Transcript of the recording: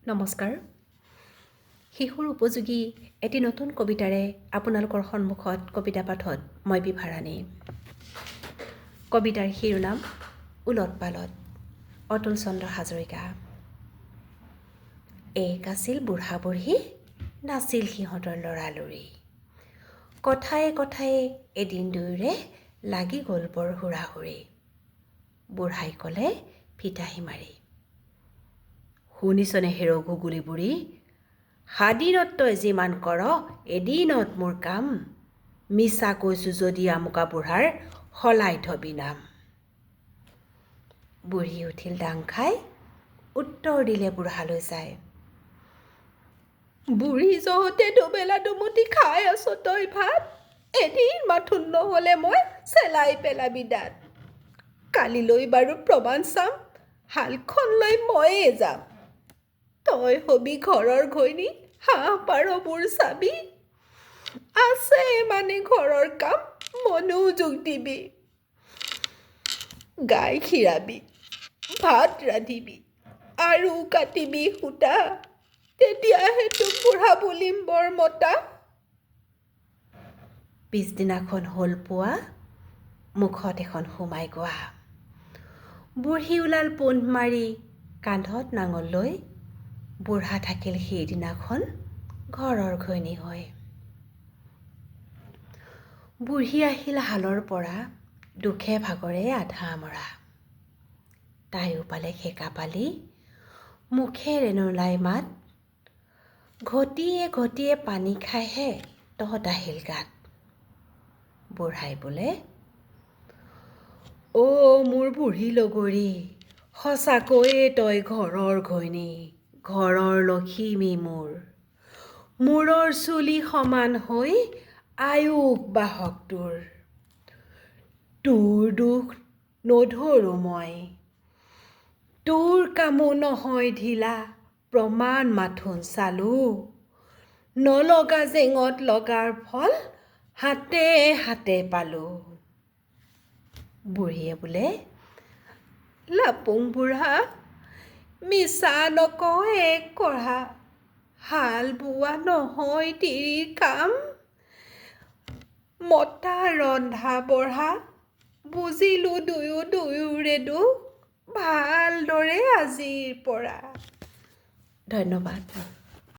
নমস্কাৰ। শিশুৰ উপযোগী এটি নতুন কবিতাৰে আপোনালোকৰ সন্মুখত কবিতা পাঠত মই বিভাৰাণী। কবিতাৰ শিৰোনাম উলট পালট, অতুল চন্দ্ৰ হাজৰিকা। এক আছিল বুঢ়া বুঢ়ী, নাছিল সিহঁতৰ লৰালৰি। কথায়ে কথায়ে এদিন দুয়োৰে লাগি গ'ল বৰ হুৰাহুৰি। বুঢ়াই ক'লে ফিতাহি মাৰি, শুনিছনে হেৰ গুগুলি বুঢ়ী, সাদিনত তই যিমান কৰ এদিনত মোৰ কাম। মিছা কৈছো যদি আমুকা বুঢ়াৰ সলাই থবি নাম। বুঢ়ী উঠিল ডাং খাই, উত্তৰ দিলে বুঢ়ালৈ যায়, বুঢ়ী যহতে দুবেলা দুমুঠি খাই আছ তই ভাত, এদিন মাথোন নহ'লে মই চেলাই পেলাবি দাঁত। কালিলৈ বাৰু প্ৰমাণ চাম, শালখন লৈ ময়ে যাম। তই হবি ঘৰৰ ঘৈণী, হাঁহ পাৰবোৰ চাবি। আছে মানে ঘৰৰ কাম, মনোযোগ দিবি। গাই খীৰাবি, ভাত ৰান্ধিবি, আৰু কাটিবি সূতা, তেতিয়াহে তোক বুঢ়া বুলিম বৰ মতা। পিছদিনাখন হ'ল পুৱা, মুখত এখন সোমাই গোৱা। বুঢ়ী ওলাল পোন্ধ মাৰি, কান্ধত নাঙল লৈ। বুঢ়া থাকিল সেইদিনাখন ঘৰৰ ঘৈণী হৈ। বুঢ়ী আহিল হালৰ পৰা, দুখে ভাগৰে আধা মৰা। তাইও পালে সেকা পালি, মুখেৰে নোলাই মাত। ঘটিয়ে ঘটিয়ে পানী খাইহে তহঁত আহিল গাত। বুঢ়াই বোলে, অ' মোৰ বুঢ়ী লগৰী, সঁচাকৈয়ে তই ঘৰৰ ঘৈণী, ঘৰৰ লখিমী মোৰ। মূৰৰ চুলি সমান হৈ আয়ুস বাঢ়ক তোৰ। তোৰ দুখ নধৰো মই, তোৰ কামো নহয় ঢিলা, প্ৰমাণ মাথোন চালো। নলগা জেঙত লগাৰ ফল হাতে হাতে পালো। বুঢ়ীয়ে বোলে, লাপুং বুঢ়া, মিছা নকওঁ এক কঢ়া। হাল বোৱা নহয় তিৰিৰ কাম, মতা ৰন্ধা বঢ়া। বুজিলো দুয়োৰে দুখ, ভালদৰে আজিৰ পৰা। ধন্যবাদ।